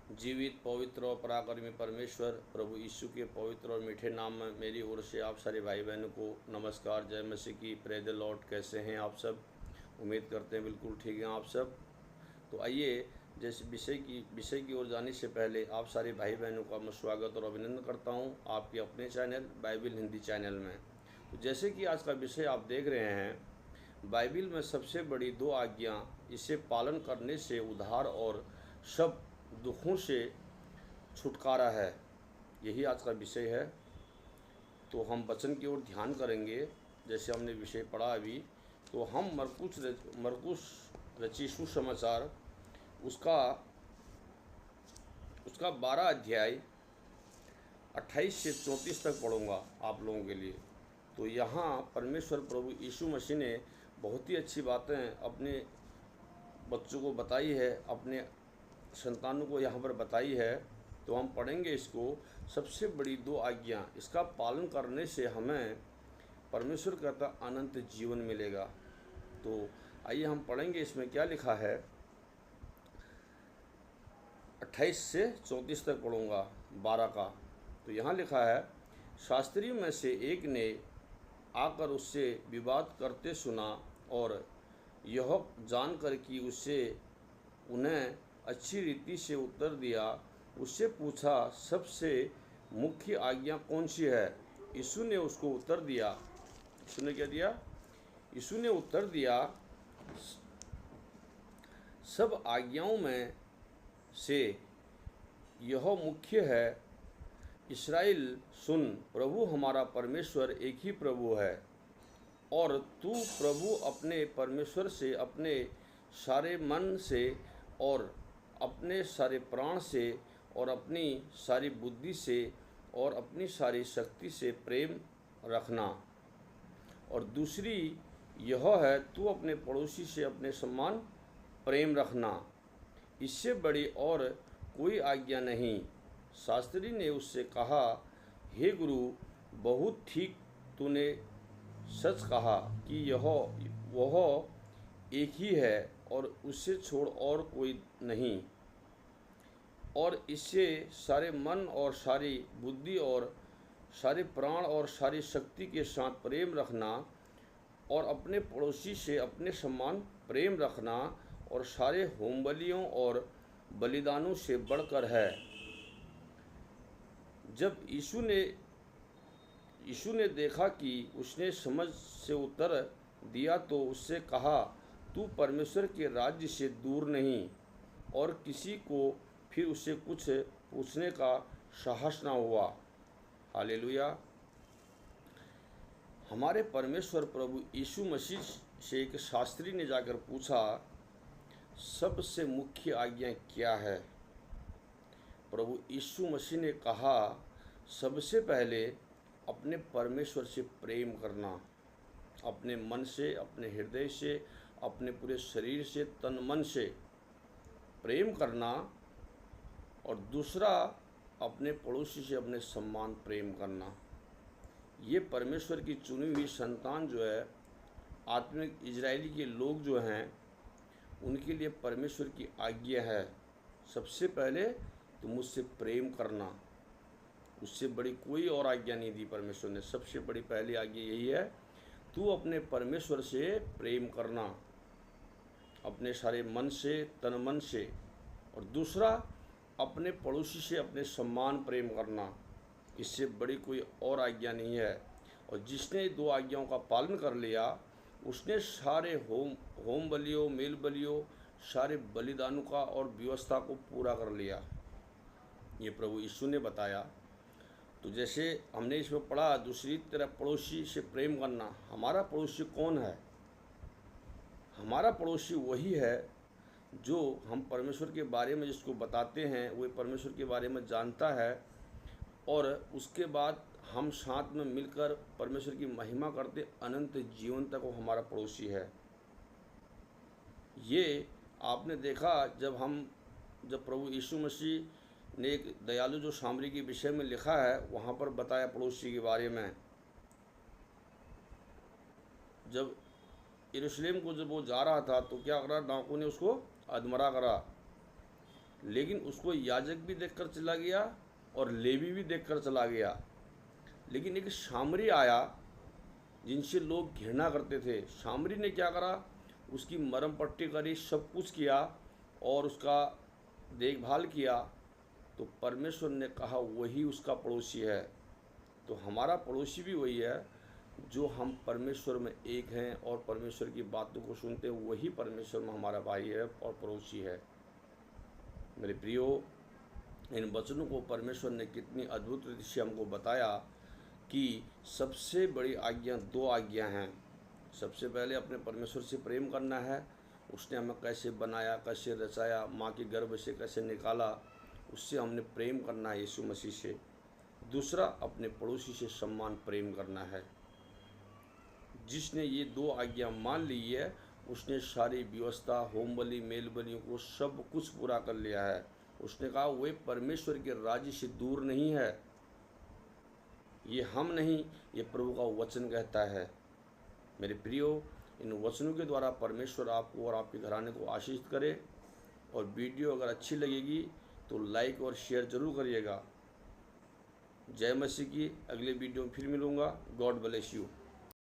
जीवित, पवित्र और पराक्रमी परमेश्वर प्रभु यीशु के पवित्र और मीठे नाम में मेरी ओर से आप सारे भाई बहनों को नमस्कार। जय मसीह की। Praise the Lord. कैसे हैं आप सब? उम्मीद करते हैं बिल्कुल ठीक हैं आप सब। तो आइए, जैसे विषय की ओर जाने से पहले आप सारे भाई बहनों का मैं स्वागत और अभिनंदन करता हूं आपके अपने चैनल बाइबिल हिंदी चैनल में। तो जैसे कि आज का विषय आप देख रहे हैं, बाइबिल में सबसे बड़ी दो आज्ञा, इसे पालन करने से उद्धार और सब दुखों से छुटकारा है। यही आज का विषय है। तो हम वचन की ओर ध्यान करेंगे। जैसे हमने विषय पढ़ा अभी, तो हम मरकुस रचित सुसमाचार उसका उसका 12 अध्याय 28 से 34 तक पढ़ूंगा आप लोगों के लिए। तो यहाँ परमेश्वर प्रभु यीशु मसीह ने बहुत ही अच्छी बातें अपने बच्चों को बताई है, अपने संतानों को यहाँ पर बताई है। तो हम पढ़ेंगे इसको। सबसे बड़ी दो आज्ञा, इसका पालन करने से हमें परमेश्वर कहता अनंत जीवन मिलेगा। तो आइए हम पढ़ेंगे इसमें क्या लिखा है। 28 से 34 तक पढ़ूंगा 12 का। तो यहाँ लिखा है, शास्त्रियों में से एक ने आकर उससे विवाद करते सुना और यह जानकर कि उससे उन्हें अच्छी रीति से उत्तर दिया, उससे पूछा, सबसे मुख्य आज्ञा कौन सी है? यीशु ने उसको उत्तर दिया। यीशु ने क्या दिया? यीशु ने उत्तर दिया, सब आज्ञाओं में से यह मुख्य है, इस्राएल सुन, प्रभु हमारा परमेश्वर एक ही प्रभु है और तू प्रभु अपने परमेश्वर से अपने सारे मन से और अपने सारे प्राण से और अपनी सारी बुद्धि से और अपनी सारी शक्ति से प्रेम रखना। और दूसरी यह है, तू अपने पड़ोसी से अपने समान प्रेम रखना। इससे बड़ी और कोई आज्ञा नहीं। शास्त्री ने उससे कहा, हे गुरु, बहुत ठीक तूने सच कहा कि यह वह एक ही है और उससे छोड़ और कोई नहीं। और इससे सारे मन और सारी बुद्धि और सारे प्राण और सारी शक्ति के साथ प्रेम रखना और अपने पड़ोसी से अपने समान प्रेम रखना और सारे होमबलियों और बलिदानों से बढ़कर है। जब यीशु ने देखा कि उसने समझ से उत्तर दिया तो उससे कहा, तू परमेश्वर के राज्य से दूर नहीं। और किसी को फिर उससे कुछ पूछने का साहस ना हुआ। हालेलुया। हमारे परमेश्वर प्रभु यीशु मसीह से एक शास्त्री ने जाकर पूछा, सबसे मुख्य आज्ञा क्या है? प्रभु यीशु मसीह ने कहा, सबसे पहले अपने परमेश्वर से प्रेम करना, अपने मन से, अपने हृदय से, अपने पूरे शरीर से, तन मन से प्रेम करना। और दूसरा, अपने पड़ोसी से अपने समान प्रेम करना। ये परमेश्वर की चुनी हुई संतान जो है, आत्मिक इजरायली के लोग जो हैं, उनके लिए परमेश्वर की आज्ञा है, सबसे पहले तो मुझसे प्रेम करना। उससे बड़ी कोई और आज्ञा नहीं दी परमेश्वर ने। सबसे बड़ी पहली आज्ञा यही है, तू अपने परमेश्वर से प्रेम करना, अपने सारे मन से, तन मन से। और दूसरा, अपने पड़ोसी से अपने समान प्रेम करना। इससे बड़ी कोई और आज्ञा नहीं है। और जिसने दो आज्ञाओं का पालन कर लिया, उसने सारे होम बलियों, मेल बलियों, सारे बलिदानों का और व्यवस्था को पूरा कर लिया। ये प्रभु यीशु ने बताया। तो जैसे हमने इसमें पढ़ा, दूसरी तरफ पड़ोसी से प्रेम करना। हमारा पड़ोसी कौन है? हमारा पड़ोसी वही है जो हम परमेश्वर के बारे में जिसको बताते हैं, वो परमेश्वर के बारे में जानता है और उसके बाद हम साथ में मिलकर परमेश्वर की महिमा करते अनंत जीवन तक वो हमारा पड़ोसी है। ये आपने देखा, जब प्रभु यीशु मसीह ने एक दयालु जो सामरी के विषय में लिखा है, वहाँ पर बताया पड़ोसी के बारे में। जब यरूशलेम को जब वो जा रहा था तो क्या करा, डाकुओं ने उसको अधमरा करा। लेकिन उसको याजक भी देखकर चला गया और लेवी भी देखकर चला गया। लेकिन एक सामरी आया जिनसे लोग घृणा करते थे। सामरी ने क्या करा, उसकी मरहम पट्टी करी, सब कुछ किया और उसका देखभाल किया। तो परमेश्वर ने कहा वही उसका पड़ोसी है। तो हमारा पड़ोसी भी वही है जो हम परमेश्वर में एक हैं और परमेश्वर की बातों को सुनते हैं, वही परमेश्वर में हमारा भाई है और पड़ोसी है। मेरे प्रियो, इन वचनों को परमेश्वर ने कितनी अद्भुत रीति से हमको बताया कि सबसे बड़ी आज्ञा 2 आज्ञा हैं। सबसे पहले अपने परमेश्वर से प्रेम करना है। उसने हमें कैसे बनाया, कैसे रचाया, माँ के गर्भ से कैसे निकाला, उससे हमने प्रेम करना है यीशु मसीह से। दूसरा, अपने पड़ोसी से सम्मान प्रेम करना है। जिसने ये 2 आज्ञा मान ली है उसने सारी व्यवस्था, होम बलि, मेल बलियों को सब कुछ पूरा कर लिया है। उसने कहा वे परमेश्वर के राज्य से दूर नहीं है। ये हम नहीं, ये प्रभु का वचन कहता है। मेरे प्रियो, इन वचनों के द्वारा परमेश्वर आपको और आपके घराने को आशीषित करे। और वीडियो अगर अच्छी लगेगी तो लाइक और शेयर ज़रूर करिएगा। जय मसीह की। अगले वीडियो में फिर मिलूँगा। God bless you.